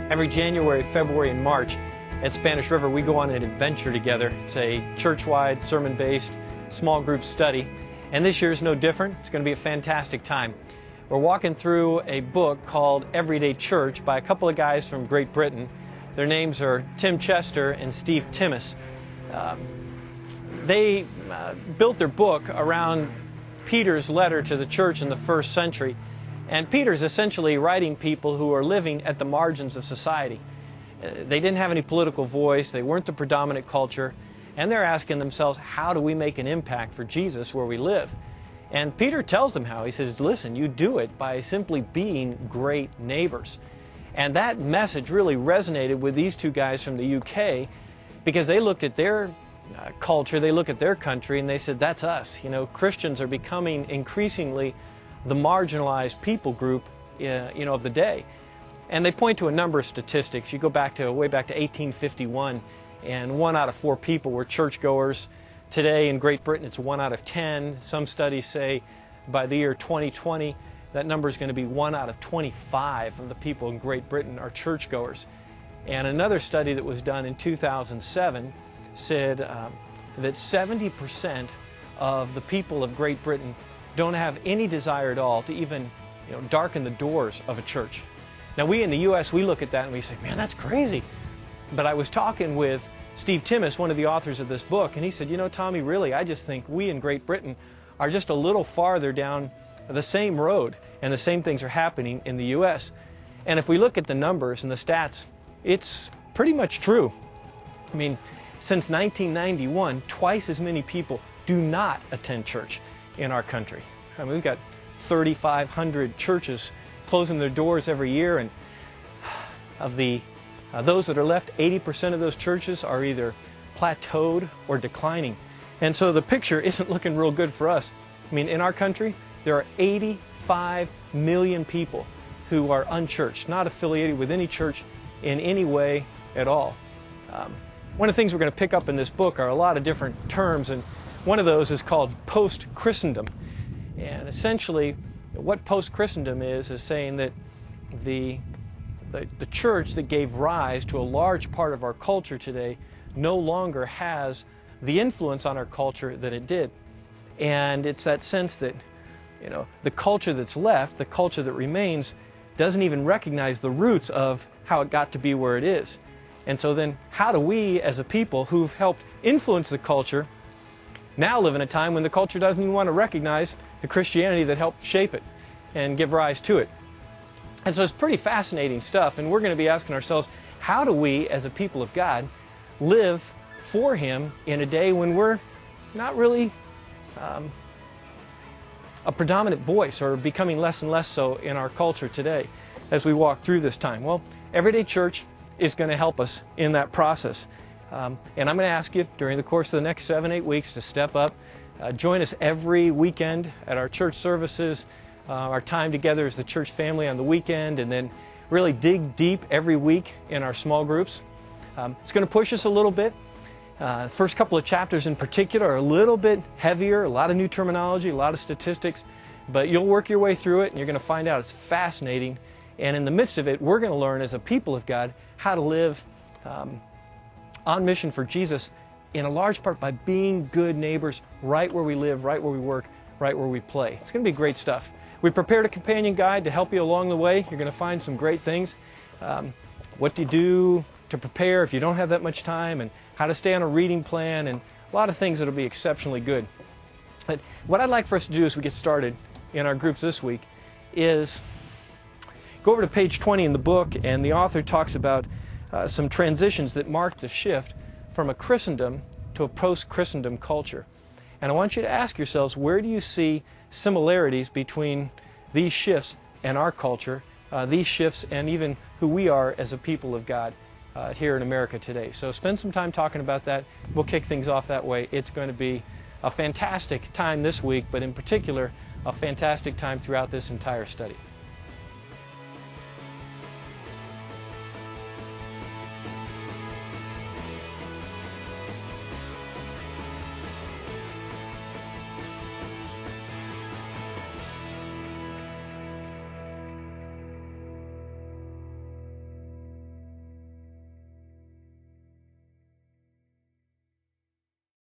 Every January, February, and March at Spanish River, we go on an adventure together. It's a church-wide, sermon-based, small group study. And this year is no different. It's going to be a fantastic time. We're walking through a book called Everyday Church by a couple of guys from Great Britain. Their names are Tim Chester and Steve Timmis. They built their book around Peter's letter to the church in the first century. And Peter's essentially writing people who are living at the margins of society. They didn't have any political voice. They weren't the predominant culture. And they're asking themselves, how do we make an impact for Jesus where we live? And Peter tells them how. He says, listen, you do it by simply being great neighbors. And that message really resonated with these two guys from the UK because they looked at their culture, they looked at their country, and they said, that's us. You know, Christians are becoming increasingly the marginalized people group, of the day. And they point to a number of statistics. You go back to way back to 1851, and 1 out of 4 people were churchgoers. Today in Great Britain, it's 1 out of 10. Some studies say by the year 2020, that number is going to be 1 out of 25 of the people in Great Britain are churchgoers. And another study that was done in 2007 said that 70% of the people of Great Britain don't have any desire at all to even darken the doors of a church. Now we in the U.S., we look at that and we say, man, that's crazy. But I was talking with Steve Timmis, one of the authors of this book, and he said, Tommy, really, I just think we in Great Britain are just a little farther down the same road, and the same things are happening in the U.S. And if we look at the numbers and the stats, it's pretty much true. I mean, since 1991, twice as many people do not attend church in our country. I mean, we've got 3,500 churches closing their doors every year, and of the those that are left, 80% of those churches are either plateaued or declining. And so the picture isn't looking real good for us. I mean, in our country, there are 85 million people who are unchurched, not affiliated with any church in any way at all. One of the things we're going to pick up in this book are a lot of different terms, and one of those is called post-Christendom. And essentially, what post-Christendom is saying that the church that gave rise to a large part of our culture today no longer has the influence on our culture that it did. And it's that sense that, the culture that's left, the culture that remains, doesn't even recognize the roots of how it got to be where it is. And so then how do we as a people who've helped influence the culture now live in a time when the culture doesn't even want to recognize the Christianity that helped shape it and give rise to it? And so it's pretty fascinating stuff, and we're going to be asking ourselves, how do we as a people of God live for Him in a day when we're not really a predominant voice, or becoming less and less so in our culture today as we walk through this time? Well, Everyday Church is going to help us in that process. And I'm going to ask you during the course of the next 7-8 weeks to step up. Join us every weekend at our church services, our time together as the church family on the weekend, and then really dig deep every week in our small groups. It's going to push us a little bit. First couple of chapters in particular are a little bit heavier, a lot of new terminology, a lot of statistics, but you'll work your way through it and you're going to find out it's fascinating. And in the midst of it, we're going to learn as a people of God how to live on mission for Jesus, in a large part by being good neighbors right where we live, right where we work, right where we play. It's going to be great stuff. We prepared a companion guide to help you along the way. You're going to find some great things. What to do to prepare if you don't have that much time, and how to stay on a reading plan, and a lot of things that will be exceptionally good. But what I'd like for us to do as we get started in our groups this week is go over to page 20 in the book, and the author talks about some transitions that marked the shift from a Christendom to a post-Christendom culture. And I want you to ask yourselves, where do you see similarities between these shifts and our culture, these shifts and even who we are as a people of God here in America today? So spend some time talking about that. We'll kick things off that way. It's going to be a fantastic time this week, but in particular, a fantastic time throughout this entire study.